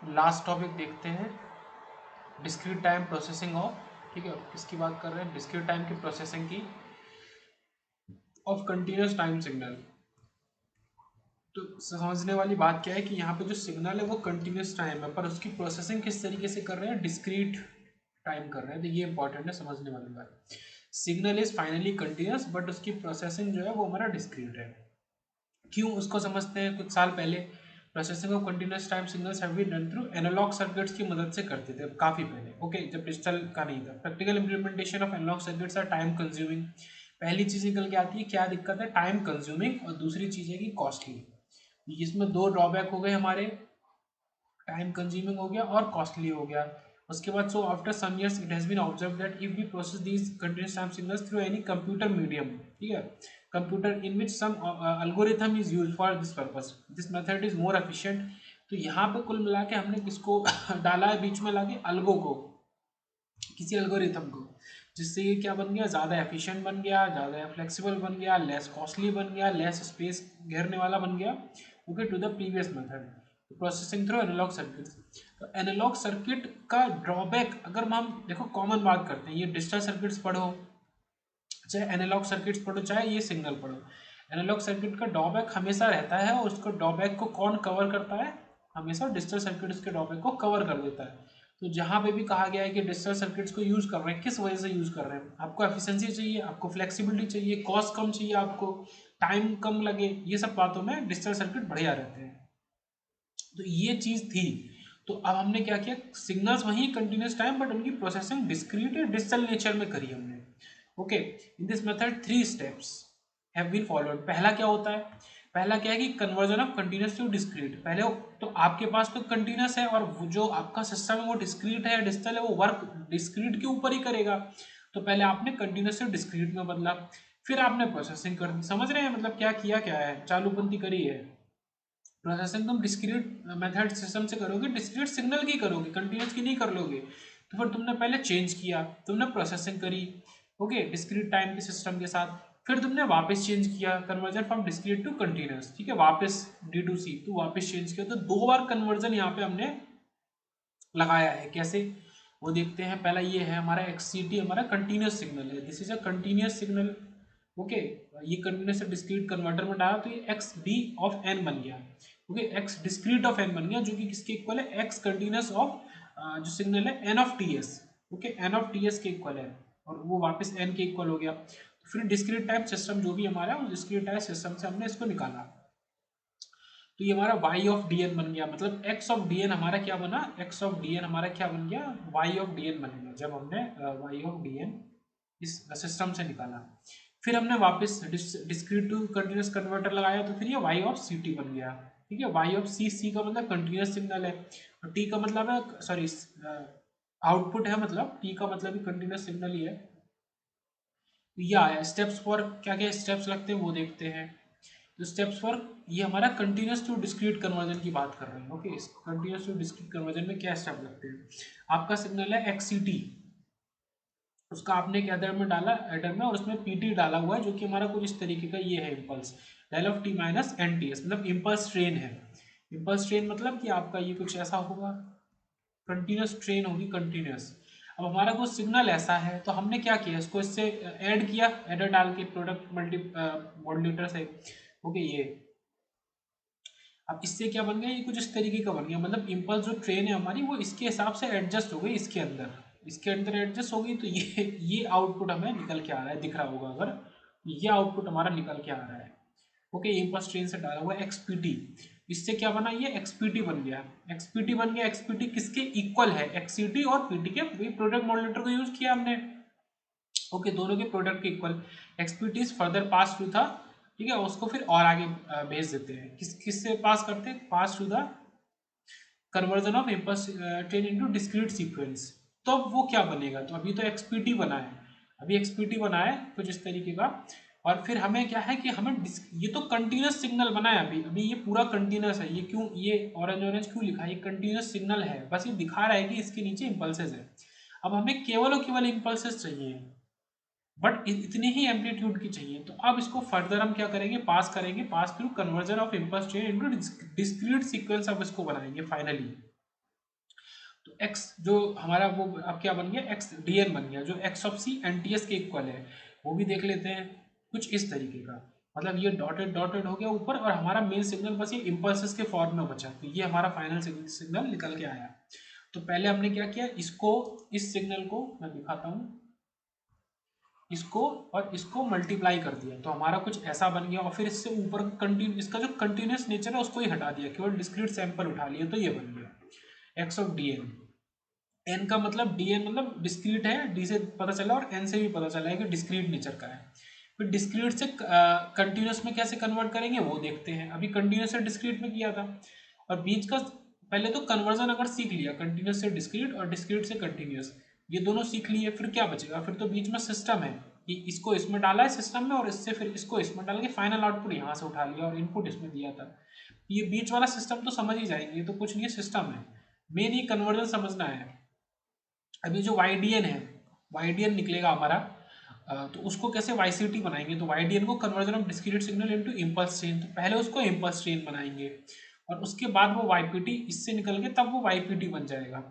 Last topic देखते हैं, discrete time processing of, ठीक है, किसकी बात कर रहे हैं, डिस्क्रीट टाइम की प्रोसेसिंग की ऑफ कंटिन्यूस टाइम सिग्नल। तो समझने वाली बात क्या है कि यहाँ पे जो सिग्नल है वो कंटिन्यूस टाइम है, पर उसकी प्रोसेसिंग किस तरीके से कर रहे हैं, डिस्क्रीट टाइम कर रहे हैं। तो ये इंपॉर्टेंट है समझने वाली बात। Signal is finally continuous but उसकी प्रोसेसिंग जो है वो हमारा डिस्क्रीट है। क्यों, उसको समझते हैं। कुछ साल पहले processing of continuous time signals have been done through analog circuits की मदद से करते थे, काफ़ी पहले, ओके, जब डिजिटल का नहीं था। Practical implementation of analog circuits are time consuming. पहली चीज़ निकल के आती है, क्या दिक्कत है, टाइम कंज्यूमिंग, और दूसरी चीज़ है कि कॉस्टली। इसमें दो ड्रॉबैक हो गए हमारे, टाइम कंज्यूमिंग हो गया और कॉस्टली हो गया। उसके बाद so after some years it has been observe that if we process these continuous time signals through any computer medium, ठीक है, computer in which some algorithm is used for this purpose, this method is more efficient. तो यहाँ पे कुल मिला के हमने किसको डाला है बीच में लाके, अल्गो को, किसी एल्गोरिथम को, जिससे ये क्या बन गया, ज़्यादा एफिशिएंट बन गया, ज़्यादा फ्लेक्सिबल बन गया, लेस कॉस्टली बन गया, लेस स्पेस घेरने वाला बन गया, okay, to the previous method processing through analog circuit. तो एनालॉग सर्किट का ड्रॉबैक, अगर हम देखो कॉमन बात करते हैं, ये डिजिटल सर्किट्स पढ़ो, चाहे एनालॉग सर्किट्स पढ़ो, चाहे ये सिग्नल पढ़ो, एनालॉग सर्किट का ड्रॉबैक हमेशा रहता है, और उसको ड्रॉबैक को कौन कवर करता है, हमेशा डिजिटल सर्किट्स के ड्रॉबैक को कवर कर देता है। तो जहाँ पे भी कहा गया है कि डिजिटल सर्किट्स को यूज़ कर रहे हैं, किस वजह से यूज़ कर रहे हैं, आपको एफिशिएंसी चाहिए, आपको फ्लेक्सिबिलिटी चाहिए, कॉस्ट कम चाहिए, आपको टाइम कम लगे, ये सब बातों में डिजिटल सर्किट बढ़िया रहते हैं। तो ये चीज़ थी। तो अब हमने क्या किया, सिग्नल्स वही कंटिन्यूस टाइम, बट उनकी प्रोसेसिंग डिस्क्रीट या डिजिटल नेचर में करी हमने, okay. In this method 3 steps have been followed. पहला क्या होता है, पहला क्या है कि conversion of continuous to discrete. पहले तो आपके पास तो कंटिन्यूस है, और जो आपका सिस्टम है वो डिस्क्रीट है, डिजिटल है, वो वर्क डिस्क्रीट के ऊपर ही करेगा। तो पहले आपने कंटिन्यूस से डिस्क्रीट में बदला, फिर आपने प्रोसेसिंग कर दी। समझ रहे हैं मतलब क्या किया, क्या है, चालूबंदी करी है। प्रोसेसिंग तुम डिस्क्रीट मेथड सिस्टम से करोगे, डिस्क्रीट सिग्नल की करोगे, कंटिन्यूस की नहीं कर लोगे। तो फिर तुमने पहले चेंज किया, तुमने प्रोसेसिंग करी, ओके, डिस्क्रीट टाइम के सिस्टम के साथ, फिर तुमने वापस चेंज किया, conversion from discrete to continuous, ठीक है, वापस D2C तो वापस चेंज किया। तो 2 बार कन्वर्जन यहाँ पे हमने लगाया है। कैसे, वो देखते हैं। पहला ये है हमारा XCT, हमारा कंटिन्यूस सिग्नल है, this is a continuous signal, okay. ये कंटिन्यूस से डिस्क्रीट कन्वर्टर में डाला तो ये XD ऑफ n बन गया, okay, X discrete of n बन गया, जो कि किसके इक्वल है, X कंटिन्यूस ऑफ जो सिग्नल है N of TS, okay, N of TS के इक्वल है, और वो वापस n के इक्वल हो गया। तो फिर डिस्क्रीट टाइम सिस्टम जो भी हमारा है, उस डिस्क्रीट टाइम सिस्टम से हमने इसको निकाला। तो ये हमारा y ऑफ dn बन गया, मतलब x ऑफ dn हमारा क्या बना, x ऑफ dn हमारा क्या बन गया, y ऑफ dn बन गया, जब हमने y ऑफ dn इस सिस्टम से निकाला। फिर हमने वापस डिस्क्रीट टू कंटिन्यूस कन्वर्टर लगाया, तो फिर ये y ऑफ ct बन गया, ठीक है। y ऑफ c का मतलब कंटिन्यूस सिग्नल है, और t का मतलब है, सॉरी, आउटपुट है, मतलब t का मतलब भी कंटिन्यूस सिग्नल ही है। तो ये आया स्टेप्स फॉर, क्या क्या स्टेप्स लगते हैं वो देखते हैं। तो स्टेप्स फॉर, ये हमारा कंटिन्यूस टू डिस्क्रीट कन्वर्जन की बात कर रहे हैं, okay. Continuous to discrete conversion में क्या स्टेप लगते हैं, आपका सिग्नल है XCT, उसका आपने एक एडर में डाला, एडर में, और उसमें PT डाला हुआ है, जो कि हमारा कुछ इस तरीके का ये है, impulse del of t minus NTS, मतलब इम्पल्स ट्रेन है। इम्पल्स ट्रेन मतलब कि आपका ये कुछ ऐसा होगा, कंटिन्यूस ट्रेन होगी, कंटिन्यूस। अब हमारा कुछ सिग्नल ऐसा है, तो हमने क्या किया, इसको इससे ऐड किया, एडर डाल के प्रोडक्ट मल्टी मॉड्यूलेटर से, ओके। ये अब इससे क्या बन गया, ये कुछ इस तरीके का बन गया, मतलब इम्पल्स जो ट्रेन है हमारी, वो इसके हिसाब से एडजस्ट हो गई, इसके अंदर एडजस्ट हो गई। तो ये आउटपुट हमें निकल के आ रहा है, दिख रहा होगा अगर, ये आउटपुट हमारा निकल के आ रहा है, ओके। इम्पल्स ट्रेन से डाला हुआ XPT, इससे क्या बना, ये XPT बन गया, XPT बन गया। XPT किसके इक्वल है, XCT और PT के, वही प्रोडक्ट मॉड्यूलेटर को यूज किया हमने, ओके, दोनों के प्रोडक्ट के equal. XPT is further pass through था, ठीक है, उसको फिर और आगे भेज देते हैं, किससे पास करते हैं, pass through the conversion of impulse train into discrete sequence. तो अब वो क्या बनेगा, तो अभी तो XPT बना है, अभी XPT बना है कुछ इस तरीके का। और फिर हमें क्या है कि हमें ये तो कंटिन्यूस सिग्नल बना है, अभी अभी ये पूरा कंटिन्यूस है, ये क्यों, ये ऑरेंज ऑरेंज क्यों लिखा है, ये कंटिन्यूस सिग्नल है, बस ये दिखा रहा है कि इसके नीचे इम्पल्सेस है। अब हमें केवल और केवल इम्पल्सेस चाहिए, बट इतने ही एम्पलीट्यूड की चाहिए। तो अब इसको फर्दर हम क्या करेंगे, pass through conversion of impulse train into discrete sequence, अब इसको बनाएंगे फाइनली, तो x जो हमारा वो अब क्या बन गया, x dn बन गया, जो x ऑफ c NTS के इक्वल है। वो भी देख लेते हैं कुछ इस तरीके का, मतलब ये डॉटेड डॉटेड हो गया ऊपर, और हमारा मेन सिग्नल बस ये इम्पल्सेस के फॉर्म में बचा, तो ये हमारा फाइनल सिग्नल निकल के आया। तो पहले हमने क्या किया, इसको, इस सिग्नल को मैं दिखाता हूँ, इसको और इसको मल्टीप्लाई कर दिया, तो हमारा कुछ ऐसा बन गया। और फिर इससे ऊपर कंटिन्यू, इसका जो कंटिन्यूस नेचर है उसको ही हटा दिया, केवल डिस्क्रीट सैंपल उठा लिया, तो ये बन गया x ऑफ dn। n का मतलब dn मतलब डिस्क्रीट है, d से पता चला और n से भी पता चला है कि डिस्क्रीट नेचर का है। फिर डिस्क्रीट से कंटिन्यूस में कैसे कन्वर्ट करेंगे वो देखते हैं। अभी कंटिन्यूस से डिस्क्रीट में किया था, और बीच का पहले तो कन्वर्जन अगर सीख लिया, कंटिन्यूस से डिस्क्रीट और डिस्क्रीट से कंटिन्यूस, ये दोनों सीख लिए, फिर क्या बचेगा, फिर तो बीच में सिस्टम है कि इसको इसमें डाला है सिस्टम में, और इससे फिर इसको इसमें डाल के फाइनल आउटपुट यहाँ से उठा लिया और इनपुट इसमें दिया था। ये बीच वाला सिस्टम तो समझ ही जाएंगे, ये तो कुछ नहीं है, सिस्टम है। मेन ये कन्वर्जन समझना है। अभी जो YDN है, YDN निकलेगा हमारा, तो उसको कैसे YCT बनाएंगे, तो YDN को conversion of discrete signal into impulse train, तो पहले उसको इम्पल्स ट्रेन बनाएंगे और उसके बाद वो YPT इससे निकल के तब वो YPT बन जाएगा।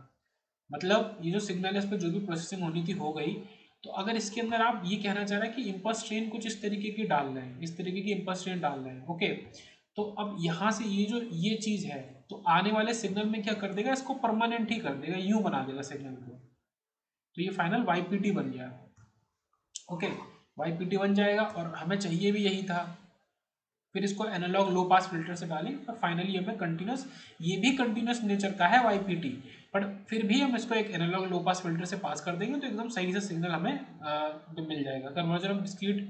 मतलब ये जो सिग्नल है इस पर जो भी प्रोसेसिंग होनी थी हो गई। तो अगर इसके अंदर आप ये कहना चाह रहे हैं कि इम्पल्स ट्रेन कुछ इस तरीके की डाल रहे हैं, इस तरीके की इम्पल्स ट्रेन डाल रहे हैं, ओके, तो अब यहाँ से ये जो ये चीज़ है, तो आने वाले सिग्नल में क्या कर देगा, इसको परमानेंट ही कर देगा, यूं बना देगा सिग्नल को, तो ये फाइनल YPT बन गया। ओके, YPT बन जाएगा और हमें चाहिए भी यही था। फिर इसको एनालॉग लो पास फिल्टर से डालें और फाइनली हमें कंटिन्यूस, ये भी कंटिन्यूस नेचर का है YPT, बट फिर भी हम इसको एक एनालॉग लो पास फिल्टर से पास कर देंगे तो एकदम सही से सिग्नल हमें मिल जाएगा। Conversion of discrete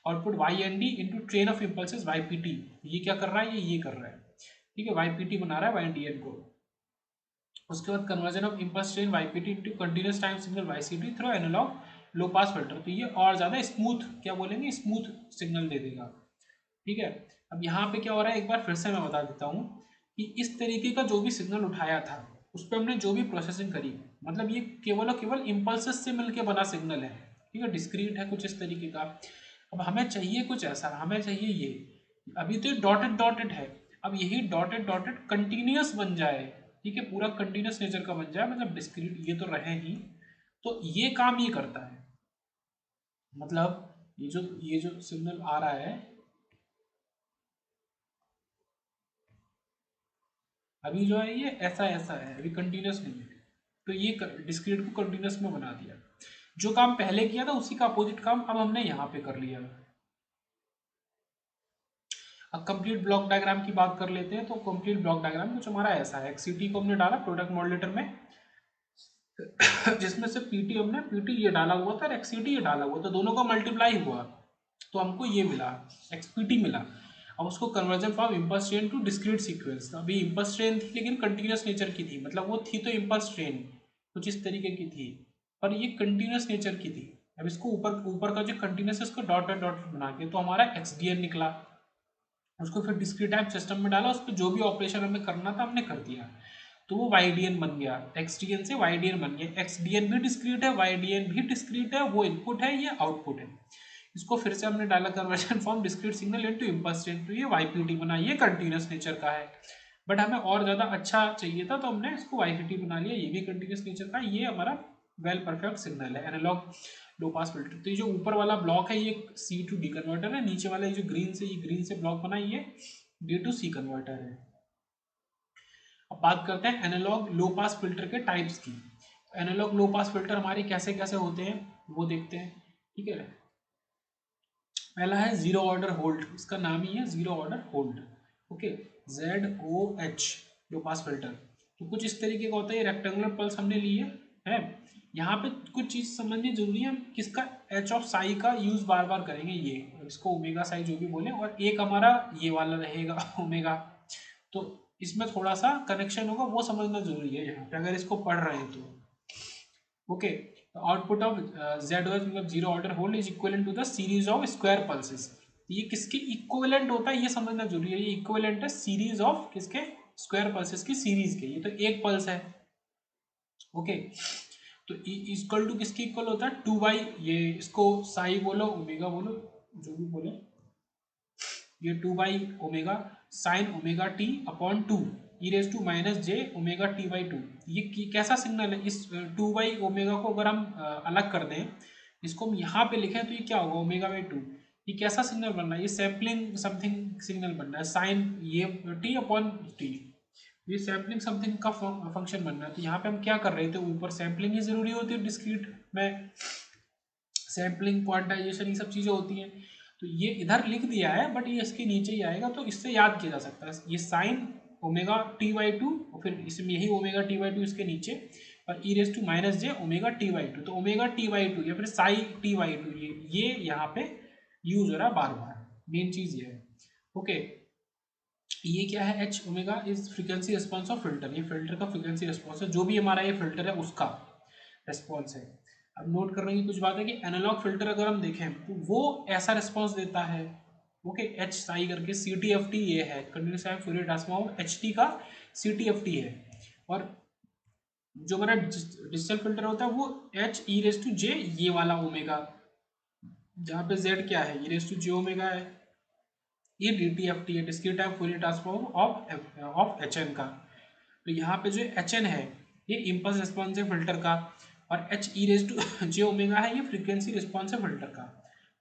output YND into train of impulses YPT, ये क्या कर रहा है, ये कर रहा है, ठीक है, YPT बना रहा है YDN को। उसके बाद conversion of impulse train YPT into continuous time signal YCT through analog low pass filter, तो ये और ज़्यादा स्मूथ, क्या बोलेंगे, स्मूथ सिग्नल दे देगा, ठीक है। अब यहाँ पे क्या हो रहा है, एक बार फिर से मैं बता देता हूँ कि इस तरीके का जो भी सिग्नल उठाया था उस पर हमने जो भी प्रोसेसिंग करी, मतलब ये केवल और केवल इम्पल्सेस से मिलके बना सिग्नल है, ठीक है, डिस्क्रीट है कुछ इस तरीके का। अब हमें चाहिए कुछ ऐसा, हमें चाहिए ये, अभी तो ये डॉटेड डॉटेड है, अब यही डॉटेड डॉटेड कंटिन्यूस बन जाए, ठीक है, पूरा कंटिन्यूस नेचर का बन जाए, मतलब डिस्क्रीट ये तो रहे ही, तो ये काम ये करता है, मतलब ये जो सिग्नल आ रहा है अभी जो है ये ऐसा ऐसा है, अभी कंटिन्यूस नहीं है, तो ये डिस्क्रीट को कंटिन्यूस में बना दिया। जो काम पहले किया था उसी का अपोजिट काम अब हमने यहाँ पे कर लिया। अब कंप्लीट ब्लॉक डायग्राम की बात कर लेते हैं। तो कंप्लीट ब्लॉक डायग्राम कुछ हमारा ऐसा है, एक्ससीटी को हमने डाला प्रोडक्ट मॉडलेटर में जिसमें से पीटी हमने पीटी ये डाला हुआ था और एक्ससीटी ये डाला हुआ था, दोनों का मल्टीप्लाई हुआ तो हमको ये मिला, एक्सपीटी मिला। अब उसको conversion from impulse train to discrete sequence, अभी इम्पल्स ट्रेन थी लेकिन कंटिन्यूस नेचर की थी, मतलब वो थी तो इम्पल्स ट्रेन कुछ इस तरीके की थी, पर ये कंटिन्यूस नेचर की थी। अब इसको ऊपर ऊपर का जो कंटिन्यूस है इसको डॉट डॉट बना के तो हमारा XDN निकला, उसको फिर डिस्क्रीट टाइम सिस्टम में डाला, उस पर जो भी ऑपरेशन हमें करना था हमने कर दिया, तो वो YDN बन गया, XDN से YDN बन गया। XDN भी डिस्क्रीट है, YDN भी डिस्क्रीट है, वो इनपुट है, ये आउटपुट है। इसको फिर से हमने डाला conversion from discrete signal into impulse train, तो ये YPT बना, ये कंटिन्यूस नेचर का है, बट हमें और ज़्यादा अच्छा चाहिए था तो हमने इसको YCT बना लिया, ये भी कंटिन्यूस नेचर का, ये हमारा वेल परफेक्ट सिग्नल है, एनालॉग लो पास फिल्टर। तो ये जो ऊपर वाला ब्लॉक है ये C to D कन्वर्टर है, नीचे वाला ये जो ग्रीन से ब्लॉक बना ये D to C कन्वर्टर है। अब बात करते हैं एनालॉग लो पास फिल्टर के टाइप्स की। एनालॉग लो पास फिल्टर हमारे कैसे कैसे होते हैं वो देखते हैं, ठीक है। पहला है जीरो ऑर्डर होल्ड, इसका नाम ही है zero order hold, okay, ZOH लो पास फिल्टर। तो कुछ इस तरीके का होता है, रेक्टेंगुलर पल्स हमने लिए है। यहाँ पे कुछ चीज़ समझनी जरूरी है, हम किसका H ऑफ साई का यूज़ बार बार करेंगे, ये इसको ओमेगा साई जो भी बोले, और एक हमारा ये वाला रहेगा ओमेगा, तो इसमें थोड़ा सा कनेक्शन होगा वो समझना जरूरी है यहाँ पे अगर इसको पढ़ रहे हैं तो, ओके। आउटपुट ऑफ ZOH मतलब zero order hold is equivalent to the series of square pulses, ये किसके इक्विवेलेंट होता है ये समझना जरूरी है, ये इक्विवेलेंट है सीरीज ऑफ किसके, स्क्वायर पल्सेस की सीरीज के, ये तो एक पल्स है, ओके। तो इक्वल टू किसके इक्वल होता है, 2 बाई, ये इसको साई बोलो ओमेगा बोलो जो भी बोले, ये 2 by omega sine omega T upon 2, e raise to minus J omega T by two. ये कैसा सिग्नल है? इस टू बाई ओमेगा को अगर हम अलग कर दें, इसको हम यहाँ पे लिखें तो ये क्या होगा? Omega by two. ये कैसा सिग्नल बन रहा है? ये सैम्पलिंग समथिंग सिग्नल बन रहा है, साइन ये टी अपॉन टी, ये सैम्पलिंग समथिंग का फंक्शन बन रहा है। तो यहाँ पे हम क्या कर रहे थे? ऊपर सैम्पलिंग ही जरूरी होती है डिस्क्रीट में, सैम्पलिंग क्वांटाइजेशन ये सब चीज़ें होती हैं। तो ये इधर लिख दिया है बट ये इसके नीचे ही आएगा, तो इससे याद किया जा सकता है। ये sine omega T by to और फिर इसमें यही ओमेगा टी बाई टू इसके नीचे और E raise to minus J omega T by two. तो ओमेगा टी बाई टू या फिर साई टी बाई टू ये यहाँ पे यूज हो रहा है बार बार, मेन चीज़ ये है। ओके, ये क्या है? H omega is frequency response of filter. ये फिल्टर का फ्रीक्वेंसी रिस्पॉन्स है, जो भी हमारा ये फिल्टर है उसका रिस्पॉन्स है। अब नोट करने की कुछ बात है कि एनालॉग फिल्टर अगर हम देखें तो वो ऐसा रिस्पॉन्स देता है। ओके, एच साई करके सी टी एफ टी ये है, continuous time Fourier transform H T का सी टी एफ टी है। और जो हमारा डिजिटल फिल्टर होता है वो h e raise to j ये वाला ओमेगा, जहाँ पे जेड क्या है? E raise to J omega है। ये डी टी एफ टी है, discrete time Fourier transform of h n का। तो यहाँ पे जो एच एन है ये इम्पल्स रिस्पॉन्स है फिल्टर का, और h E raise to J omega है ये फ्रीक्वेंसी रिस्पॉन्स है फिल्टर का।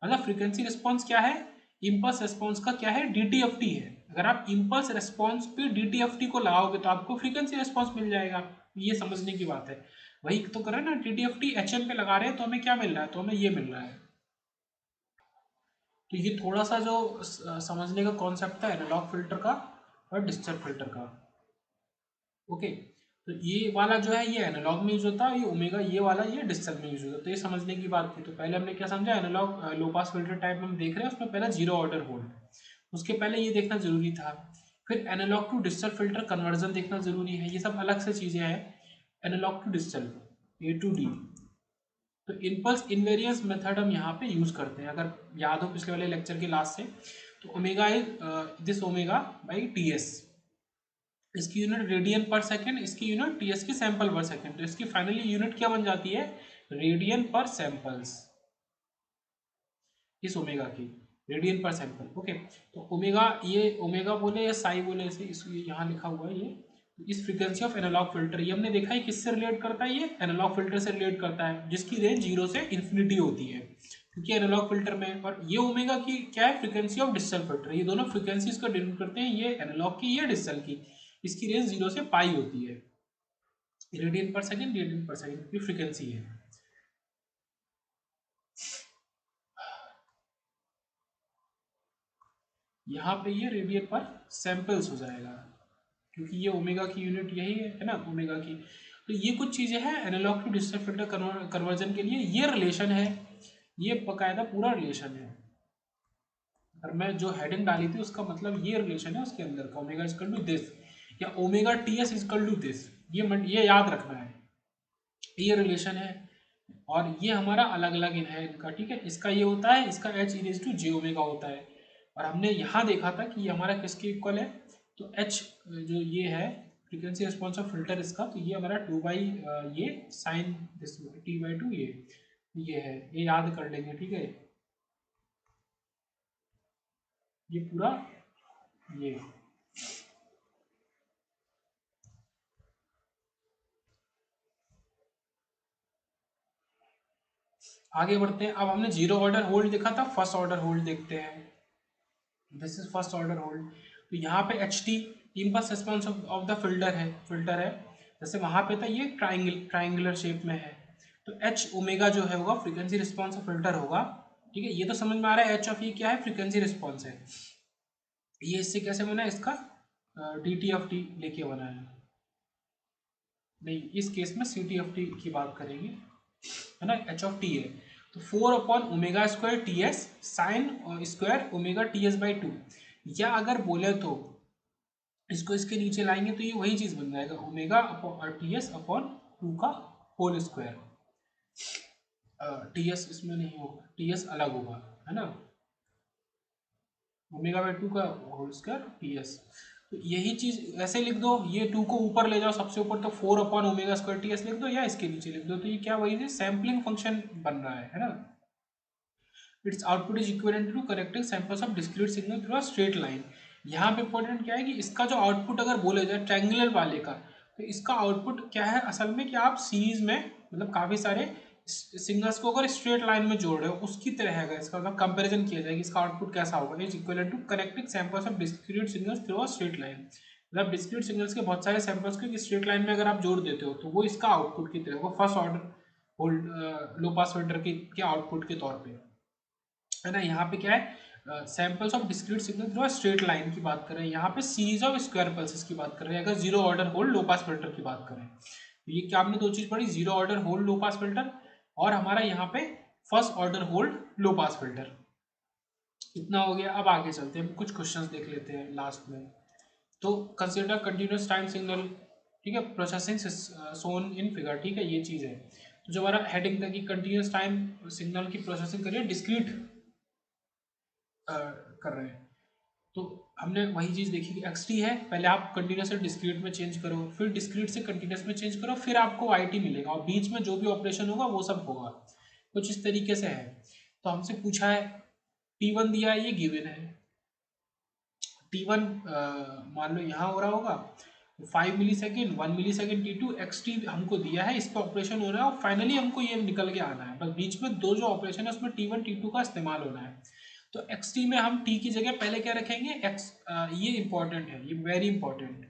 मतलब फ्रीक्वेंसी रिस्पॉन्स क्या है? इम्पल्स रिस्पॉन्स का क्या है? डीटीएफटी है। अगर आप इम्पल्स रिस्पॉन्स पे डीटीएफटी को लगाओगे तो आपको फ्रीक्वेंसी रिस्पॉन्स मिल जाएगा। ये समझने की बात है। वही तो कर रहे हैं ना, डीटीएफटी एचएन पे लगा रहे हैं तो हमें क्या मिल रहा है? तो हमें ये मिल रहा है। तो ये थोड़ा सा जो समझने का कॉन्सेप्ट था एनालॉग फिल्टर का और डिजिटल फिल्टर का। ओके, तो ये वाला जो है ये एनालॉग में यूज होता है, ये ओमेगा ये वाला ये डिजिटल में यूज होता है। तो ये समझने की बात थी। तो पहले हमने क्या समझा? Analogue low pass filter type में हम देख रहे हैं, उसमें पहला जीरो ऑर्डर होल्ड, उसके पहले ये देखना जरूरी था। फिर analog to digital filter conversion देखना जरूरी है। ये सब अलग से चीजें हैं। Analog to digital a to d, तो इम्पल्स इनवेरियंस मेथड हम यहाँ पे यूज करते हैं। अगर याद हो पिछले वाले लेक्चर के लास्ट से, तो omega is this omega by T S, इसकी यूनिट रेडियन पर सेकेंड, इसकी यूनिट टीएस की सैंपल पर सेकेंड। तो इसकी फाइनली यूनिट क्या बन जाती है? रेडियन पर सैंपल्स, इस ओमेगा की रेडियन पर सैंपल। ओके, तो ओमेगा, ये ओमेगा बोले या साई बोले, इसे यहाँ लिखा हुआ है ये। तो इस फ्रीक्वेंसी ऑफ एनालॉग फिल्टर ये हमने देखा है किससे रिलेट करता है? ये एनालॉग फिल्टर से रिलेट करता है, जिसकी रेंज 0 से इन्फिनिटी होती है, क्योंकि एनालॉग फिल्टर में। और ये ओमेगा की क्या है? Frequency of digital filter. ये दोनों फ्रीक्वेंसीज को डिनोट करते हैं, ये एनालॉग की, ये डिजिटल की। इसकी रेंज 0 से पाई होती है, रेडियन पर सेकेंड की फ्रीक्वेंसी है। यहाँ पे ये रेडियन पर सैंपल्स हो जाएगा, क्योंकि ये ओमेगा की यूनिट यही है ना, ओमेगा की। तो ये कुछ चीज़ें हैं analog to digital filter conversion के लिए। ये रिलेशन है, ये बकायदा पूरा रिलेशन है। और मैं जो हेडिंग डाली थी उसका मतलब ये रिलेशन है उसके अंदर का, ओमेगा इजकल टू दिस या omega t s equal to this, ये याद रखना है, ये रिलेशन है। और ये हमारा अलग अलग है इनका, ठीक है। इसका ये होता है, इसका h E raise to J omega होता है। और हमने यहाँ देखा था कि ये हमारा किसके इक्वल है? तो एच जो ये है फ्रीक्वेंसी रिस्पॉन्स ऑफ फिल्टर इसका, तो ये हमारा टू बाई ये sine this t by two ये है, ये याद कर लेंगे, ठीक है। ये पूरा ये आगे बढ़ते हैं। अब हमने जीरो ऑर्डर होल्ड देखा था, फर्स्ट ऑर्डर होल्ड देखते हैं। This is first order hold. तो यहाँ पे H T impulse response of the filter है। जैसे वहाँ पे था ये ट्राइंगुलर शेप में है, तो एच ओमेगा जो है होगा फ्रीक्वेंसी रिस्पॉन्स ऑफ फिल्टर होगा, ठीक है। ये तो समझ में आ रहा है, एच ऑफ ये क्या है? फ्रीक्वेंसी रिस्पॉन्स है। ये इससे कैसे बना है? इसका डी टी एफ टी लेके बना है। नहीं, इस केस में सी टी एफ टी की बात करेंगे, है ना। एच ऑफ टी है तो 4 upon omega square T S sine square omega t S by two. या अगर बोले तो इसको इसके नीचे लाएंगे तो ये वही चीज़ बन जाएगा, omega upon T S upon two का होल स्क्वायर। टी एस इसमें नहीं होगा, टी एस अलग होगा, है ना। ओमेगा बाई टू का होल स्क्वायर टी एस। तो यही चीज़ ऐसे लिख दो, ये टू को ऊपर ले जाओ सबसे ऊपर, तो 4 upon omega square T S लिख दो, या इसके नीचे लिख दो। तो ये क्या वही सैम्पलिंग फंक्शन बन रहा है ना। Its output is equivalent to correcting samples of discrete signal through a straight line. यहाँ पे इंपॉर्टेंट क्या है कि इसका जो आउटपुट अगर बोले जाए ट्रायंगुलर वाले का, तो इसका आउटपुट क्या है असल में कि आप सीरीज में मतलब काफ़ी सारे सिग्नल्स को अगर स्ट्रेट लाइन में जोड़ रहे हो उसकी तरह है। इसका मतलब कंपैरिजन किया जाएगा इसका आउटपुट कैसा होगा, is equal to connecting samples of discrete signals through a straight line. मतलब डिस्क्रीट सिग्नल्स के बहुत सारे सैंपल्स को स्ट्रेट लाइन में अगर आप जोड़ देते हो तो वो इसका आउटपुट की तरह होगा, फर्स्ट ऑर्डर होल्ड लो पास फिल्टर के आउटपुट के तौर पे, है ना। यहाँ पे क्या है samples of discrete signal through straight line की बात कर रहे हैं, यहाँ पे सीरीज ऑफ स्क्वायर पल्सेस की बात कर रहे हैं अगर जीरो ऑर्डर होल्ड लो पास फिल्टर की बात करें। तो ये क्या आपने दो चीज पढ़ी, जीरो ऑर्डर होल्ड लो पास फिल्टर और हमारा यहाँ पे फर्स्ट ऑर्डर होल्ड लो पास फिल्टर। इतना हो गया। अब आगे चलते हैं, कुछ क्वेश्चंस देख लेते हैं लास्ट में। तो कंसिडर कंटिन्यूस टाइम सिग्नल, ठीक है, प्रोसेसिंग सोन इन फिगर, ठीक है, ये चीज़ है। तो जो हमारा हेडिंग था कि कंटिन्यूस टाइम सिग्नल की प्रोसेसिंग करिए डिस्क्रीट कर रहे हैं, तो हमने वही चीज़ देखी कि एक्स टी है, पहले आप कंटिन्यूस से डिस्क्रीट में चेंज करो, फिर डिस्क्रीट से कंटिन्यूस में चेंज करो, फिर आपको वाई टी मिलेगा और बीच में जो भी ऑपरेशन होगा वो सब होगा। कुछ इस तरीके से है। तो हमसे पूछा है टी वन दिया है, ये गिवन है। टी वन मान लो यहाँ हो रहा होगा 5 millisecond 1 millisecond, T two X T हमको दिया है, इस पर ऑपरेशन हो रहा है और फाइनली हमको ये निकल के आना है, बस बीच में दो जो ऑपरेशन है उसमें टी वन टी टू का इस्तेमाल होना है। तो एक्स टी में हम टी की जगह पहले क्या रखेंगे एक्स, ये इंपॉर्टेंट है, ये वेरी इंपॉर्टेंट,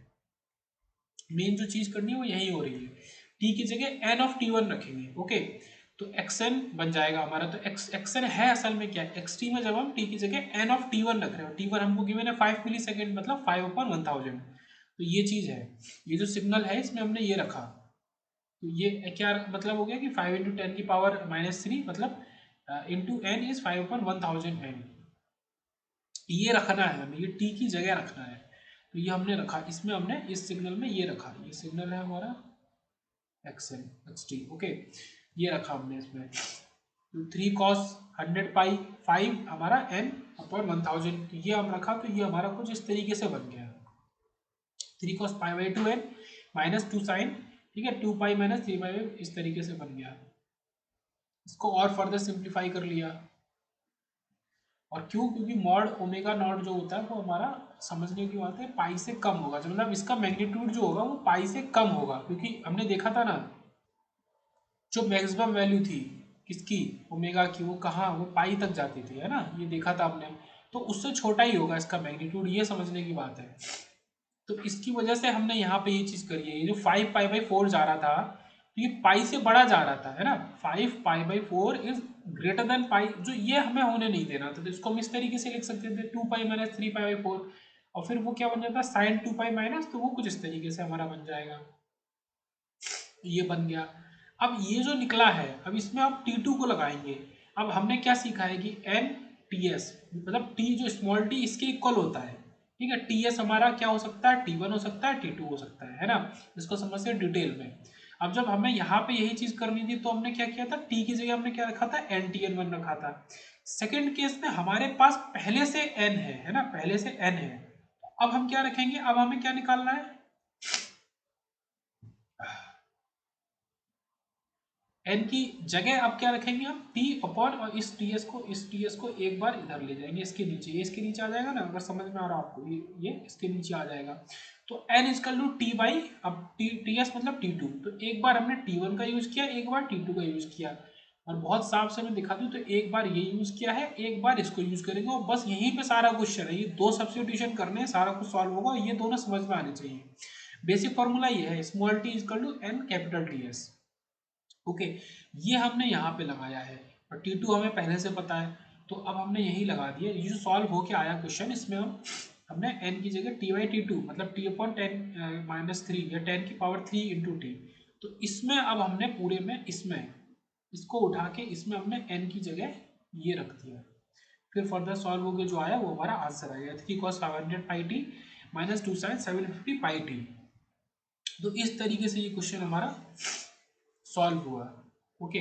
मेन जो चीज करनी है वो यही हो रही है। टी की जगह एन ऑफ टी वन रखेंगे, ओके। तो एक्स एन बन जाएगा हमारा, तो एक्स एन है असल में क्या, एक्स टी में जब हम टी की जगह एन ऑफ टी वन रख रहे हो, टी वन हमको गिवन है 5 मिली सेकेंड मतलब 5/1000। तो ये चीज है, ये जो सिग्नल है इसमें हमने ये रखा, तो ये क्या मतलब हो गया कि 5 × 10⁻³ मतलब इंटू एन इज 5/1000 एन, ये रखना है हमें, ये टी की जगह रखना है। तो ये हमने रखा, इसमें हमने इस सिग्नल में ये रखा, ये सिग्नल है हमारा x n x t, okay, ये रखा हमने इसमें। तो 3 cos 100π 5 हमारा n/1000, ये हम रखा, तो ये हमारा कुछ इस तरीके से बन गया 3 cos π/2n -2sin, ठीक है, 2π - 3/, इस तरीके से बन गया। इसको और फर्दर सिंप्लीफाई कर लिया, और क्यों, क्योंकि मॉड ओमेगा नॉट जो होता है वो हमारा समझने की बात है पाई से कम होगा, मतलब इसका मैग्नीट्यूड जो होगा वो पाई से कम होगा, क्योंकि हमने देखा था ना जो मैक्सिमम वैल्यू थी किसकी, ओमेगा की, वो कहाँ, वो पाई तक जाती थी, है ना, ये देखा था आपने। तो उससे छोटा ही होगा इसका मैग्नीट्यूड, ये समझने की बात है। तो इसकी वजह से हमने यहाँ पे ये चीज़ करी है, ये जो 5π/4 जा रहा था तो ये पाई से बड़ा जा रहा था, है ना, 5π/4 इज ग्रेटर देन पाई, जो ये हमें होने नहीं देना था, तो इसको हम इस तरीके से लिख सकते थे 2π - 3π/4, और फिर वो क्या बन जाता है sin 2π माइनस, तो वो कुछ इस तरीके से हमारा बन जाएगा, ये बन गया। अब ये जो निकला है, अब इसमें आप T2 को लगाएंगे। अब हमने क्या सीखा है कि एन टी एस मतलब टी जो स्मॉल टी इसके इक्वल होता है, ठीक है, टी एस हमारा क्या हो सकता है, T1 हो सकता है, T2 हो सकता है ना, इसको समझते हैं डिटेल में। अब जब हमें यहाँ पे यही चीज करनी थी तो हमने क्या किया था, टी की जगह हमने क्या रखा था, NTN1 रखा था। सेकेंड केस में हमारे पास पहले से एन है ना, पहले से एन है, अब हम क्या रखेंगे, अब हमें क्या निकालना है, एन की जगह अब क्या रखेंगे हम टी अपॉन, और इस टी एस को एक बार इधर ले जाएंगे, इसके नीचे, ये इसके नीचे आ जाएगा ना, अगर समझ में आ रहा है आपको, ये इसके नीचे आ जाएगा। तो n equal to t by, अब टी एस मतलब T2, तो एक बार हमने T1 का यूज किया, एक बार T2 का यूज किया, और बहुत साफ से मैं दिखा दूँ तो एक बार ये यूज किया है, एक बार इसको यूज करेंगे, और बस यहीं पे सारा क्वेश्चन है, ये दो सब्स्टिट्यूशन करने सारा कुछ सॉल्व होगा, ये दोनों समझ में आने चाहिए। बेसिक फॉर्मूला ये है, small t equal to n capital t s, okay, ये हमने यहाँ पे लगाया है, और T2 हमें पहले से पता है, तो अब हमने यही लगा दिया, ये जो सॉल्व होके आया क्वेश्चन, इसमें हमने n की जगह T/T2 मतलब T/10 - 3 या 10⁻³ इंटू टी, तो इसमें अब हमने पूरे में इसको उठा के इसमें हमने n की जगह ये रख दिया, फिर फर्दर सॉल्व होके जो आया वो हमारा आंसर आएगा 3 cos 500πt -2 sin 750πt। तो इस तरीके से ये क्वेश्चन हमारा सॉल्व हुआ, ओके।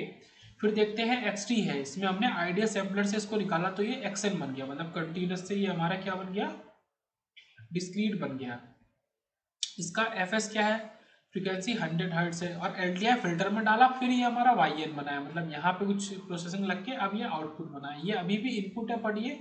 फिर देखते हैं एक्स टी है, इसमें हमने आइडियल सैम्पलर से इसको निकाला, तो ये एक्सएन बन गया, मतलब कंटिन्यूस से ये हमारा क्या बन गया, डिस्क्रीट बन गया। इसका एफ एस क्या है, फ्रीक्वेंसी 100 हर्ट्ज है, और एलटीआई फिल्टर में डाला, फिर ये हमारा वाई एन बना है, मतलब यहाँ पे कुछ प्रोसेसिंग लग के अब ये आउटपुट बना है, ये अभी भी इनपुट है, बट ये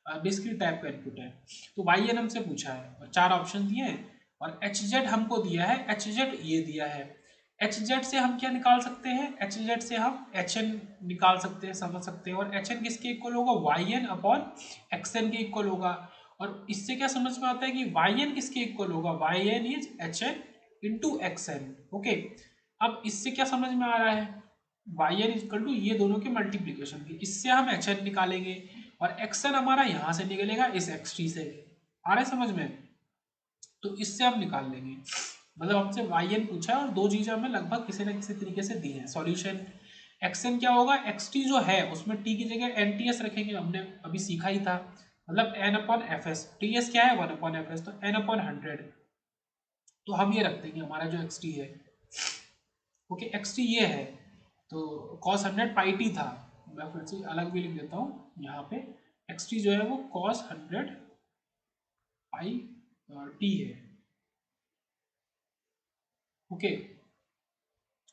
डिस्क्रीट टाइप का इनपुट है। तो वाई एन हमसे पूछा है और 4 ऑप्शन दिए हैं और एच जेड हमको दिया है, एच जेड ये दिया है। एच जेड से हम क्या निकाल सकते हैं, एच जेड से हम एच एन निकाल सकते हैं, समझ सकते हैं। और एच एन किसके इक्वल होगा, y n upon x n के इक्वल होगा। और इससे क्या समझ में आता है कि वाई एन किसके इक्वल होगा, y n is h n into x n. Okay, अब इससे क्या समझ में आ रहा है, वाई एन इक्वल टू ये दोनों के मल्टीप्लीकेशन की, इससे हम एच एन निकालेंगे और एक्स एन हमारा यहाँ से निकलेगा इस एक्स टी से। आ रहा है समझ में, तो इससे हम निकाल लेंगे। मतलब हमसे वाई एन पूछा है और दो चीजें हमें लगभग किसी न किसी तरीके से दी हैं। सॉल्यूशन एक्स एन क्या होगा, एक्स टी जो है उसमें टी की जगह एन टी एस रखेंगे, हमने अभी सीखा ही था। मतलब n upon f s, t s क्या है 1 अपॉन एफ एस, तो एन अपॉन 100। तो हम ये रख देंगे हमारा जो एक्स टी है। ओके, एक्स टी ये है, तो कॉस 100 पाई टी था। मैं फिर से अलग भी लिख देता हूँ यहाँ पे, एक्स टी जो है वो कॉस 100 पाई टी है। ओके,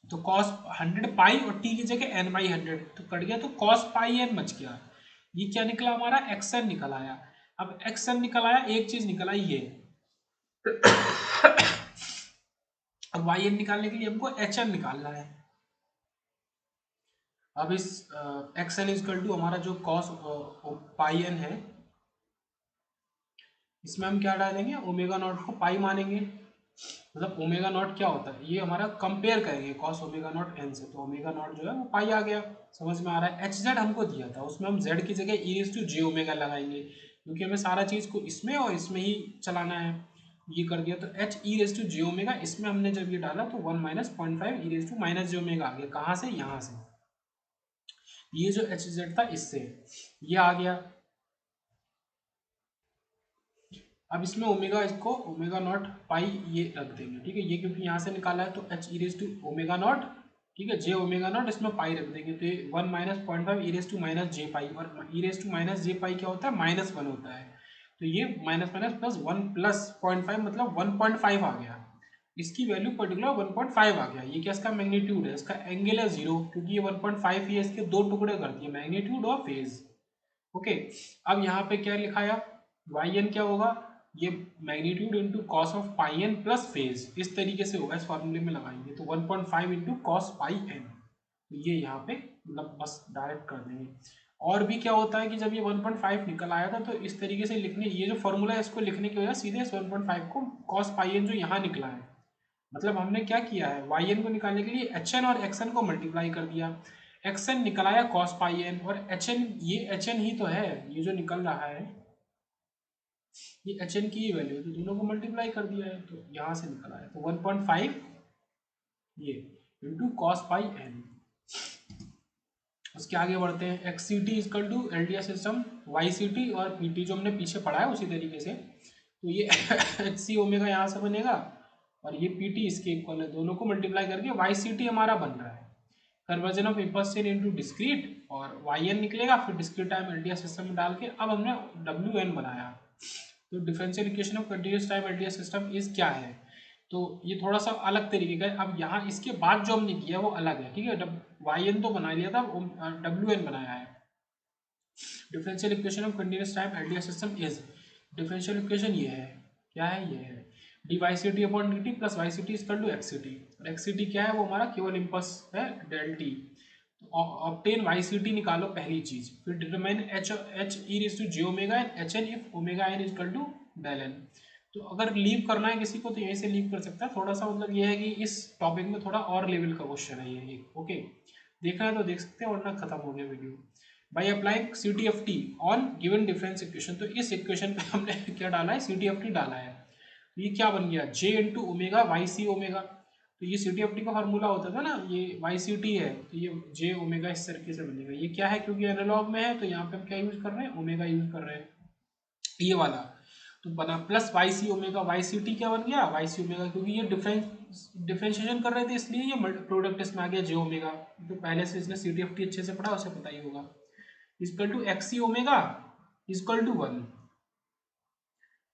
तो कॉस 100 पाई और टी की जगह एन बाई 100 तो कट गया, तो कॉस पाई एन बच गया। ये क्या निकला हमारा, एक्स एन निकल आया। अब एक्स एन निकल आया, एक चीज निकल आई ये। अब वाई एन निकालने के लिए हमको एच एन निकालना है। अब इस एक्स एन इजकल टू हमारा जो कॉस पाई एन है, इसमें हम क्या डालेंगे, ओमेगा नॉट को पाई मानेंगे। मतलब ओमेगा नॉट क्या होता है, ये हमारा कंपेयर करेंगे कॉस ओमेगा नॉट एन से, तो ओमेगा नॉट जो है वो पाई आ गया। समझ में आ रहा है। एच जेड हमको दिया था, उसमें हम जेड की जगह ई रेज टू जे ओमेगा लगाएंगे, क्योंकि हमें सारा चीज़ को इसमें और इसमें ही चलाना है। ये कर दिया, तो H E raise to J omega, इसमें हमने जब ये डाला तो 1 minus 0.5 E raise to minus J omega आ गया। कहाँ से, यहाँ से। ये जो एच जेड था इससे ये आ गया। अब इसमें ओमेगा, इसको ओमेगा नॉट पाई ये रख देंगे, ठीक है। ये क्योंकि यहाँ से निकाला है तो H E raise to omega naught, ठीक है, जे ओमेगा नॉट, इसमें पाई रख देंगे, तो ये 1 minus 0.5 E raise to minus J pi, और E raise to minus J pi क्या होता है, -1 होता है। तो ये माइनस माइनस प्लस 1 प्लस 0.5 मतलब 1.5 आ गया। इसकी वैल्यू पर्टिकुलर 1.5 आ गया। ये क्या, इसका मैग्नीट्यूड है, इसका एंगल है 0, क्योंकि ये 1.5 ही है, इसके दो टुकड़े कर दिए, मैग्नीट्यूड और फेज। ओके, अब यहाँ पे क्या लिखाया, वाई एन क्या होगा, ये magnitude into cos of pi n plus phase, इस तरीके से होगा। इस फॉर्मूले में लगाएंगे तो 1.5 इंटू कॉस पाई एन, तो ये यहाँ पे मतलब बस डायरेक्ट कर देंगे। और भी क्या होता है कि जब ये 1.5 निकल आया था तो इस तरीके से लिखने, ये जो फॉर्मूला है इसको लिखने की वजह सीधे इस 1.5 को कॉस पाई एन जो यहाँ निकला है, मतलब हमने क्या किया है, वाई एन को निकालने के लिए एच एन और एक्स एन को मल्टीप्लाई कर दिया। एक्स एन निकल आया कॉस पाई एन, और एच एन, ये एच एन ही तो है, ये जो निकल रहा है ये एच एन की ही वैल्यू है, तो दोनों को मल्टीप्लाई कर दिया है तो यहाँ से निकल आया, तो 1.5 ये इंटू कॉस पाई एन। उसके आगे बढ़ते हैं, x c t equal to l t s system y C t और पी टी जो हमने पीछे पढ़ा है उसी तरीके से। तो ये एच सी ओमेगा यहाँ से बनेगा और ये पी टी इसके इक्वल है, दोनों को मल्टीप्लाई करके वाई सी टी हमारा बन रहा है। Conversion of impulsive into discrete, और वाई एन निकलेगा, फिर discrete time l t s system में डाल के अब हमने डब्ल्यू एन बनाया। तो differential equation of continuous time l t s system is क्या है, तो ये थोड़ा सा अलग तरीके का है। अब यहाँ इसके बाद जो हमने किया वो अलग है, ठीक है। वाई एन तो बना लिया था, डब्ल्यू एन बनाया है। Differential equation of continuous time l t s system is, differential equation ये है, क्या है, ये है d y C t upon d t plus y C t equal to x c t. और एक्स सी टी क्या है, वो हमारा केवल इम्पल्स है, डेल टी। ऑब्टेन वाई सी टी निकालो पहली चीज, फिर determine h h E raise to J omega n h N if omega n equal to del n. तो अगर लीव करना है किसी को तो यहीं से लीव कर सकता है। थोड़ा सा मतलब ये है कि इस टॉपिक में थोड़ा और लेवल का क्वेश्चन है ये एक। ओके, देखना है तो देख सकते हैं, वरना खत्म हो गया video. By applying c T F t on given difference equation, तो इस इक्वेशन पे हमने क्या डाला है, सी टी एफ टी डाला है। तो ये क्या बन गया, J into omega Y C omega. तो ये सी टी एफ टी का फॉर्मूला होता था ना, ये वाई सी टी है, तो ये जे ओमेगा इस तरीके से बनेगा। ये क्या है, क्योंकि एनालॉग में है तो यहाँ पे हम क्या यूज कर रहे हैं, ओमेगा यूज कर रहे हैं, ये वाला। तो बना प्लस वाई सी ओमेगा, वाई सी टी क्या बन गया, वाई सी ओमेगा, क्योंकि ये डिफरेंशिएशन कर रहे थे इसलिए ये प्रोडक्ट इसमें आ गया जे ओमेगा। तो पहले से इसने सी टी एफ टी अच्छे से पढ़ा, उसे पता ही होगा। Equal to x c omega equal to 1।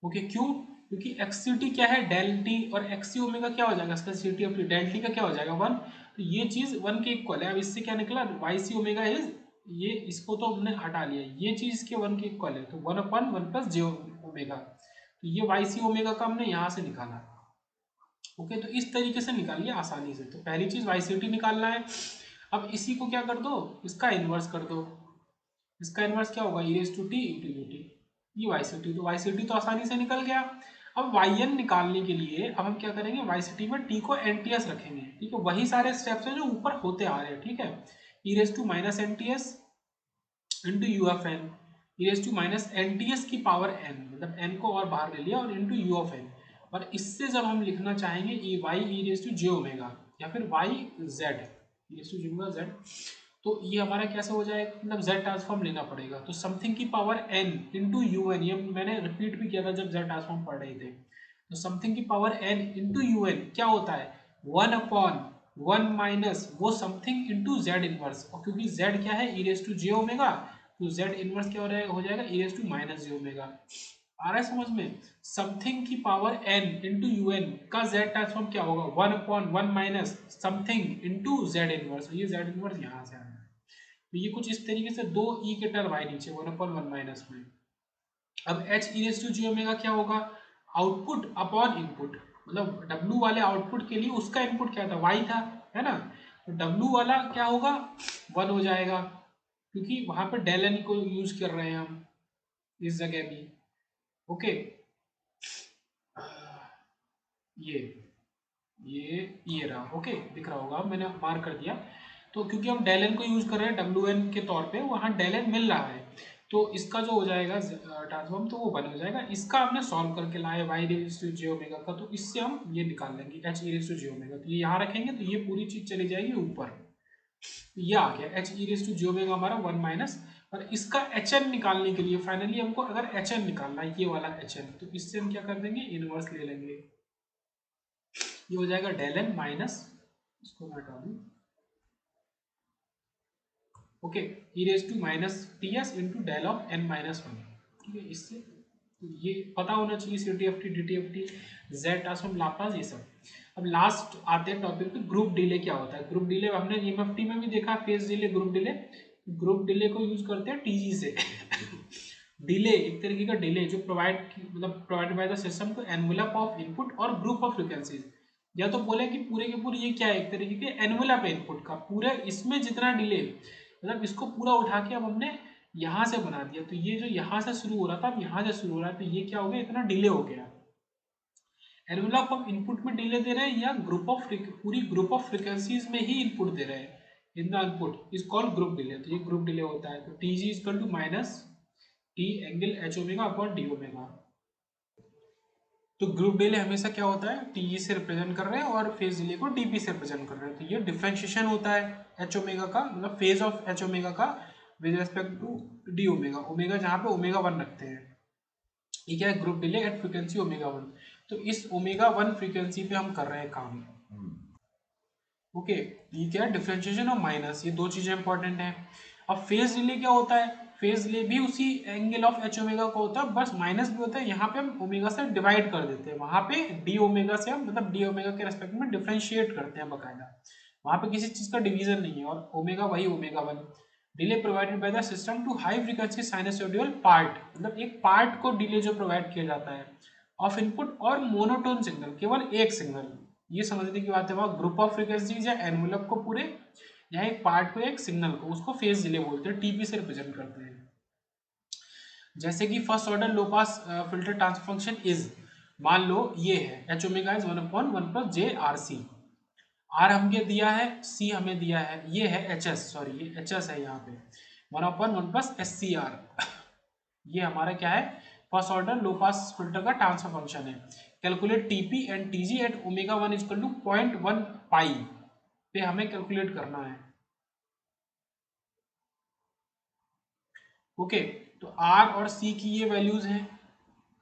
Okay, क्यों, क्योंकि एक्स सी टी क्या है, डेल टी, और एक्स सी ओमेगा क्या हो जाएगा, इसका c T F t del t का क्या हो जाएगा 1, तो ये चीज 1 के इक्वल है। अब इससे क्या निकला, वाई सी ओमेगा इज ये इसको तो हमने हटा लिया, ये चीज इसके 1 के इक्वल है, तो 1/1 प्लस जे ओमेगा, तो ये वाई सी ओमेगा का हमने यहाँ से निकाला। ओके, तो इस तरीके से निकालिए आसानी से। तो पहली चीज वाई सी टी निकालना है। अब इसी को क्या कर दो, इसका इन्वर्स कर दो। इसका इन्वर्स क्या होगा, E raise to T into U T, ये वाई सी टी, तो वाई सी टी तो आसानी से निकल गया। अब वाई एन निकालने के लिए अब हम क्या करेंगे, वाई सी टी में टी को एन टी एस रखेंगे, ठीक है, वही सारे स्टेप्स हैं जो ऊपर होते आ रहे हैं, ठीक है। E raise to minus N T S into U F N, E raise to minus N T S की पावर एन, मतलब एन को और बाहर ले लिया, और इंटू यू ऑफ एन। और इससे जब हम लिखना चाहेंगे e y e raise to J omega, या फिर y z e raise to J omega z, तो ये हमारा कैसे हो जाएगा, मतलब जेड ट्रांसफॉर्म लेना पड़ेगा। तो समथिंग की power n into you n, ये मैंने रिपीट भी किया था जब जेड ट्रांसफॉर्म पढ़ रहे थे। तो समथिंग की power n into you n क्या होता है, 1/1 माइनस वो समथिंग इंटू जेड इनवर्स, और क्योंकि जेड क्या है, E raise to J omega, तो जेड इनवर्स क्या हो जाएगा, E raise to minus J omega. आ रहा है समझ में, समथिंग की power n into you N का जेड ट्रांसफॉर्म क्या होगा, 1/1 minus something into Z inverse, ये जेड इनवर्स यहाँ से आया है। तो ये कुछ इस तरीके से दो ई के टर्म आए नीचे 1/1 माइनस में। अब h E raise to g omega क्या होगा, आउटपुट अपॉन इनपुट, मतलब W वाले आउटपुट के लिए उसका इनपुट क्या था, Y था, है ना, तो W वाला क्या होगा, 1 हो जाएगा, क्योंकि वहां पर डेल एन को यूज कर रहे हैं हम इस जगह भी। ओके, ये ये रहा, ओके दिख रहा होगा, मैंने मार्क कर दिया। तो क्योंकि हम डेल एन को यूज कर रहे हैं डब्ल्यू एन के तौर पे, वहाँ डेल एन मिल रहा है, तो इसका जो हो जाएगा ट्रांसफॉर्म, तो वो बन हो जाएगा। इसका हमने सॉल्व करके लाए y raise to J omega का, तो इससे हम ये निकाल लेंगे h E raise to J omega, तो ये यहाँ रखेंगे तो ये पूरी चीज चली जाएगी ऊपर, तो ये आ गया h E raise to J omega हमारा 1 माइनस। और इसका एच एन निकालने के लिए फाइनली हमको अगर एच एन निकालना है, ये वाला एच एन, तो इससे हम क्या कर देंगे, इनवर्स ले लेंगे, ये हो जाएगा डेल एन माइनस, इसको मैं हटा दूं, okay, e raise to minus t S into del of n minus 1, ठीक है। इससे ये पता होना चाहिए, c T F t d t F t z transform Laplace ये सब। अब लास्ट आते हैं टॉपिक पे, ग्रुप डिले क्या होता है। ग्रुप डिले हमने ईएमएफटी में भी देखा, phase delay, group delay. Group delay को यूज करते हैं टीजी से डिले एक तरीके का डिले जो provided by the system to envelope of input और ग्रुप ऑफ फ्रीक्वेंसीज, या तो बोले कि पूरे के पूरे ये क्या है, एक तरीके के एनवेलप है इनपुट का, पूरे इसमें जितना डिले, मतलब इसको पूरा उठा के अब हमने यहाँ से बना दिया, तो ये जो यहाँ से शुरू हो रहा था अब यहाँ से शुरू हो रहा है, तो ये क्या हो गया, इतना डिले हो गया। एनवेलप ऑफ इनपुट में डिले दे रहे हैं, या पूरी ग्रुप ऑफ फ्रीक्वेंसीज में ही इनपुट दे रहे हैं, in the input is called group delay, तो ये ग्रुप डिले होता है। तो T G is to minus T angle H omega upon D omega. तो ग्रुप डिले हमेशा क्या होता है, टी से रिप्रेजेंट कर रहे हैं और फेज डिले को डीपी से रिप्रेजेंट कर रहे हैं, तो ये डिफरेंशिएशन होता है एच ओमेगा का, मतलब फेज ऑफ एच ओमेगा का with respect to D omega, omega जहाँ पे ओमेगा 1 रखते हैं, ये क्या है, group delay at frequency omega 1। तो इस ओमेगा 1 फ्रीक्वेंसी पे हम कर रहे हैं काम, ओके। ये क्या है, डिफरेंशिएशन और माइनस, ये दो चीजें इंपॉर्टेंट हैं। अब फेज डिले क्या होता है, फेज डिले भी उसी एंगल ऑफ एच ओमेगा का होता है, बस माइनस भी होता है, यहाँ पे हम ओमेगा से डिवाइड कर देते हैं, वहां पे डी ओमेगा से हम मतलब डी ओमेगा के रेस्पेक्ट में डिफरेंशिएट करते हैं बकायदा, वहां पे किसी चीज का डिवीजन नहीं है, और ओमेगा वही omega 1। Delay provided by the system to high frequency sinusoidal part, मतलब एक पार्ट को डिले जो प्रोवाइड किया जाता है ऑफ इनपुट और मोनोटोन सिग्नल, केवल एक सिग्नल, ये समझने की बात है, वहाँ ग्रुप ऑफ फ्रीक्वेंसीज या एनवेलप को पूरे, या एक पार्ट को, एक सिग्नल को, उसको फेज डिले बोलते हैं, टीपी से रिप्रेजेंट करते हैं। जैसे कि first order low pass filter transfer function is, मान लो ये है H omega is 1/1 plus J R C, R हमें दिया है, सी हमें दिया है, ये है एच एस, सॉरी ये एच एस है यहाँ पे, 1/1 प्लस एस सी आर, ये हमारा क्या है, first order low pass filter का ट्रांसफर फंक्शन है। Calculate TP and TG at omega 1 equal to 0.1 pi पे हमें कैलकुलेट करना है, ओके। तो आर और सी की ये वैल्यूज हैं,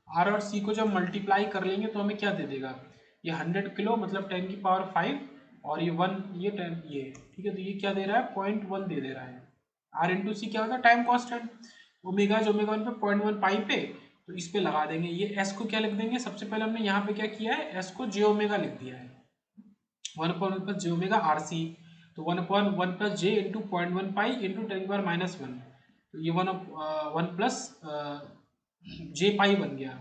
आर और सी को जब मल्टीप्लाई कर लेंगे तो हमें क्या दे देगा, ये 100 किलो मतलब 10 की पावर 5, और ये 1 ये 10 ये, ठीक है, तो ये क्या दे रहा है, 0.1 दे रहा है। आर इंटू सी क्या होता है, टाइम कॉन्स्टेंट, ओमेगा जो ओमेगा 1 पे 0.1 पाई पे, तो इस पे लगा देंगे, ये एस को क्या लिख देंगे, सबसे पहले हमने यहाँ पे क्या किया है, एस को जे ओमेगा लिख दिया है, 1/1 प्लस जे ओमेगा आर सी, तो 1/1 plus J into 0.1 pi into 10⁻⁻1, तो ये 1 प्लस जे पाई बन गया।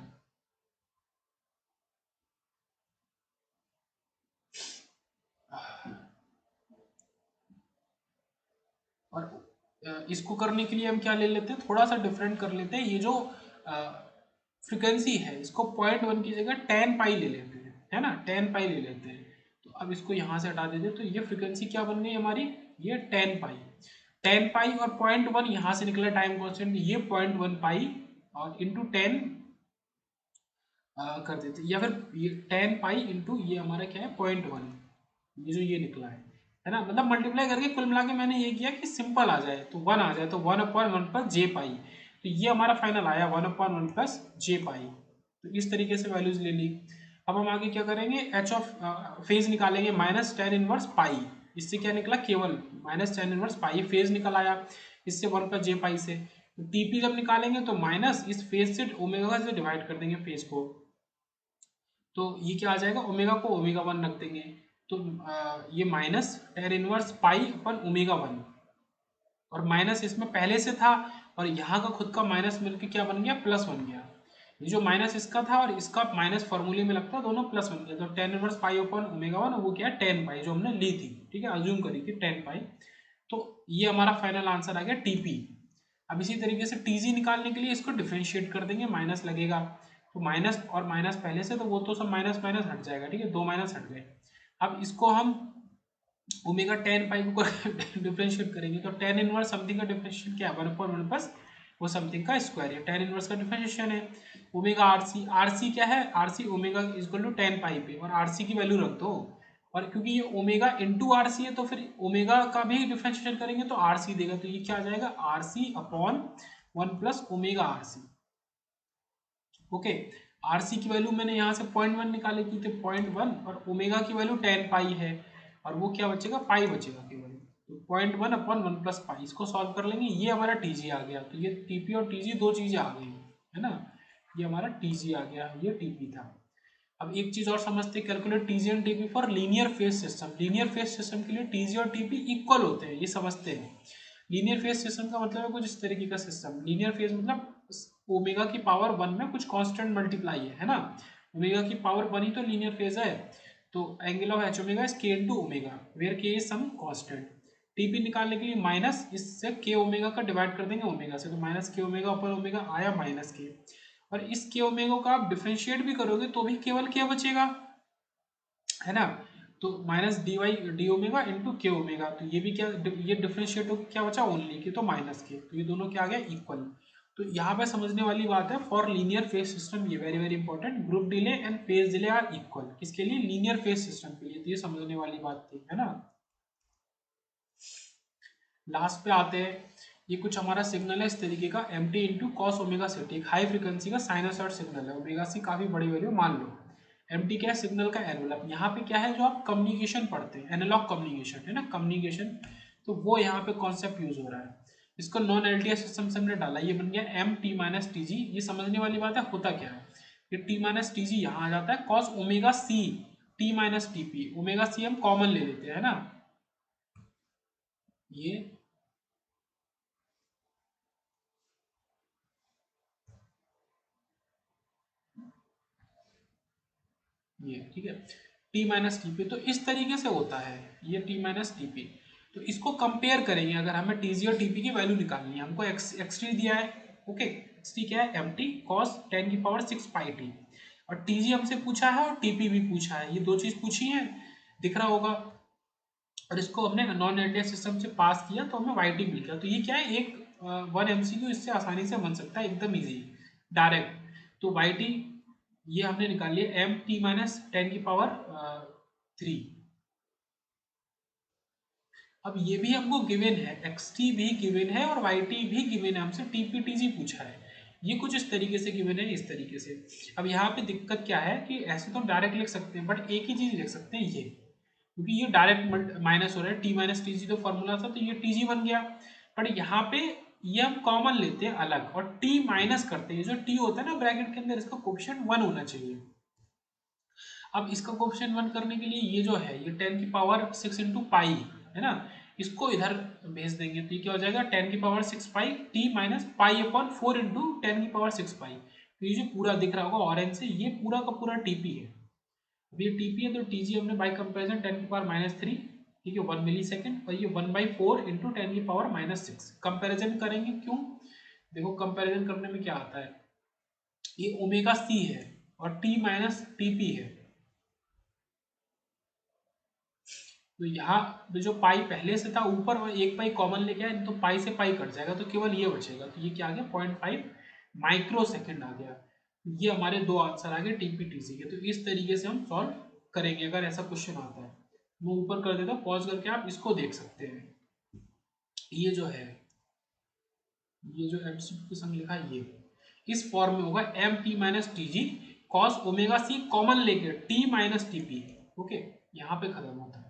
और इसको करने के लिए हम क्या ले लेते हैं, थोड़ा सा डिफरेंट कर लेते हैं। ये जो फ्रिक्वेंसी है इसको 0.1 की जगह 10 पाई ले लेते हैं, है ना, 10 पाई ले लेते हैं। तो अब इसको यहाँ से हटा देते हैं, तो ये फ्रिक्वेंसी क्या बन गई हमारी, ये 10 पाई। 10 पाई और 0.1 यहाँ से निकला टाइम कॉन्स्टेंट, ये 0.1 पाई और इंटू 10 कर देते हैं, या फिर ये 10 पाई इंटू ये हमारा क्या है 0.1, ये जो ये निकला है ना, मतलब मल्टीप्लाई करके कुल मिला के मैंने ये किया कि सिंपल आ जाए तो 1 आ जाए, तो 1/1 प्लस जे पाई, तो ये हमारा फाइनल आया 1/1 प्लस जे पाई। तो इस तरीके से वैल्यूज ले ली। अब हम आगे क्या करेंगे, एच ऑफ फेज निकालेंगे -tan−1 पाई, इससे क्या निकला, केवल -tan−1 पाई फेज निकल आया, इससे 1 प्लस जे पाई से। टीपी जब निकालेंगे तो माइनस इस फेज से ओमेगा से डिवाइड कर देंगे फेज को, तो ये क्या आ जाएगा, ओमेगा को ω1 रख देंगे, तो ये -tan−1 पाई/ω1, और माइनस इसमें पहले से था और यहाँ का खुद का माइनस मिलके क्या बन गया, प्लस बन गया। ये जो माइनस इसका था और इसका माइनस फॉर्मूले में लगता है, दोनों प्लस बन गया, तो tan−1 पाई/ω1 वो क्या है 10 पाई, जो हमने ली थी, ठीक है, अज्यूम करी थी 10 पाई। तो ये हमारा फाइनल आंसर आ गया टीपी। अब इसी तरीके से टीजी निकालने के लिए इसको डिफरेंशिएट कर देंगे, माइनस लगेगा, तो माइनस और माइनस पहले से, तो वो तो सब माइनस माइनस हट जाएगा, ठीक है, 2 माइनस हट गए। अब इसको हम ओमेगा 10 पाई को डिफरेंशिएट करेंगे, तो tan इनवर्स समथिंग का डिफरेंशिएट क्या है, 1/1 प्लस वो समथिंग का स्क्वायर, है tan इनवर्स का डिफरेंशिएशन है। ओमेगा आरसी क्या है, आरसी ओमेगा इक्वल टू 10 पाई पे, और आरसी की वैल्यू रख दो, और क्योंकि ये ओमेगा इंटू आरसी है तो फिर ओमेगा का भी डिफरेंशिएशन करेंगे तो आरसी देगा, तो ये क्या आ जाएगा, RC/1 plus omega RC. Okay, RC की वैल्यू मैंने यहाँ से 0.1 निकाली थी, तो 0.1, और ओमेगा की वैल्यू 10 पाई है, और वो क्या बचेगा, पाई बचेगा केवल, तो 0.1/1 प्लस पाई, इसको सॉल्व कर लेंगे, ये हमारा टीजी आ गया। तो ये टीपी और टीजी दो चीजें आ गई, है ना, ये हमारा टीजी आ गया, ये टीपी था। अब एक चीज और समझते, calculate TG and TP for linear phase system. Linear phase system के लिए टीजी और टीपी इक्वल होते हैं, ये समझते हैं। लीनियर फेज सिस्टम का मतलब है कुछ इस तरीके का सिस्टम, लीनियर फेज मतलब ओमेगा की पावर 1 में कुछ कांस्टेंट मल्टीप्लाई है ना, ओमेगा की पावर 1 ही तो लीनियर फेज है, तो angle of H omega is के इंटू ओमेगा, वेयर के इज सम कांस्टेंट। टीपी निकालने के लिए माइनस इससे के ओमेगा का डिवाइड कर देंगे ओमेगा से, तो माइनस के ओमेगा ऊपर ओमेगा आया माइनस के, और इस के ओमेगा का आप डिफरेंशिएट भी करोगे तो भी केवल क्या बचेगा, है ना, तो minus D Y D omega into K omega, तो ये भी क्या, ये डिफरेंशिएट होकर क्या बचा, ओनली के, तो माइनस के, तो ये दोनों क्या आ गया, इक्वल। तो यहाँ पे समझने वाली बात है, फॉर लीनियर फेज सिस्टम, ये very very important, group delay and phase delay are equal, किसके लिए, लीनियर फेज सिस्टम के लिए, तो ये समझने वाली बात थी, है ना। लास्ट पे आते हैं, ये कुछ हमारा सिग्नल है इस तरीके का, M T into cos omega C T, एक हाई फ्रिक्वेंसी का साइनोसॉइड सिग्नल है, ओमेगा सी काफी बड़ी वैल्यू मान लो। एम टी क्या है, सिग्नल का एनवेलप। यहाँ पे क्या है, जो आप कम्युनिकेशन पढ़ते हैं, एनालॉग कम्युनिकेशन, है ना, कम्युनिकेशन, तो वो यहाँ पे कॉन्सेप्ट यूज हो रहा है। इसको नॉन एलटीआई सिस्टम से हमने डाला, ये बन गया M T minus T G. ये समझने वाली बात है, होता क्या है, ये टी माइनस टी जी यहाँ आ जाता है, cos omega C T minus T P, omega C हम कॉमन ले लेते हैं ना, ये ठीक है, टी माइनस टी पी, तो इस तरीके से होता है ये टी माइनस टी पी। तो इसको कंपेयर करेंगे, अगर हमें टीजी और टीपी की वैल्यू निकालनी है, हमको एक्स टी दिया है, ओके, एक्स टी क्या है, M T cos 10⁻6 pi T, और टीजी हमसे पूछा है और टीपी भी पूछा है, ये दो चीज पूछी है, दिख रहा होगा, और इसको हमने नॉन एलटीआई सिस्टम से पास किया तो हमें वाई टी मिल गया। तो ये क्या है, एक 1 MCQ इससे आसानी से बन सकता है, एकदम ईजी डायरेक्ट। तो वाई टी ये हमने निकाल लिया, एम टी माइनस 10⁻3। अब ये भी हमको गिवन है, एक्स टी भी गिवन है और वाई टी भी गिवन है, हमसे टीपीटीजी पूछा है, ये कुछ इस तरीके से गिवन है, इस तरीके से। अब यहाँ पे दिक्कत क्या है कि ऐसे तो हम डायरेक्ट लिख सकते हैं, बट एक ही चीज लिख सकते हैं ये, क्योंकि ये डायरेक्ट माइनस हो रहा है, टी माइनस टी जी तो फॉर्मूला था, तो ये टी जी बन गया, बट यहाँ पे ये हम कॉमन लेते हैं अलग, और टी माइनस करते हैं, जो टी होता है ना ब्रैकेट के अंदर, इसका कोएफिशिएंट 1 होना चाहिए। अब इसका कोएफिशिएंट 1 करने के लिए ये जो है, ये 10⁻6 इंटू पाई, है ना, इसको इधर भेज देंगे तो ये क्या हो जाएगा 10⁻6 pi T minus pi upon 4 into 10⁻6 pi. तो ये जो पूरा दिख रहा होगा ऑरेंज से, ये पूरा का पूरा टीपी है। अब ये टीपी है तो टीजी हमने बाई कंपेरिजन 10⁻³ ठीक है 1 मिली सेकेंड, और ये 1/4 इंटू 10⁻6 कंपेरिजन करेंगे। क्यों, देखो कंपेरिजन करने में क्या आता है, ये ओमेगा सी है और टी माइनस टीपी है, तो यहाँ जो पाई पहले से था ऊपर वो एक पाई कॉमन लेके आए तो पाई से पाई कट जाएगा, तो केवल ये बचेगा, तो ये क्या आ गया 0.5 माइक्रो सेकेंड आ गया। ये हमारे दो आंसर आ गए टीपीटीसी के। तो इस तरीके से हम सॉल्व करेंगे अगर ऐसा क्वेश्चन आता है। मैं ऊपर कर देता हूँ, पॉज करके आप इसको देख सकते हैं। ये जो है, ये जो एमसीक्यू के संग लिखा है, ये इस फॉर्म में होगा M T minus T G cos omega C common लेके T minus T P. Okay, यहाँ पे खत्म होता है।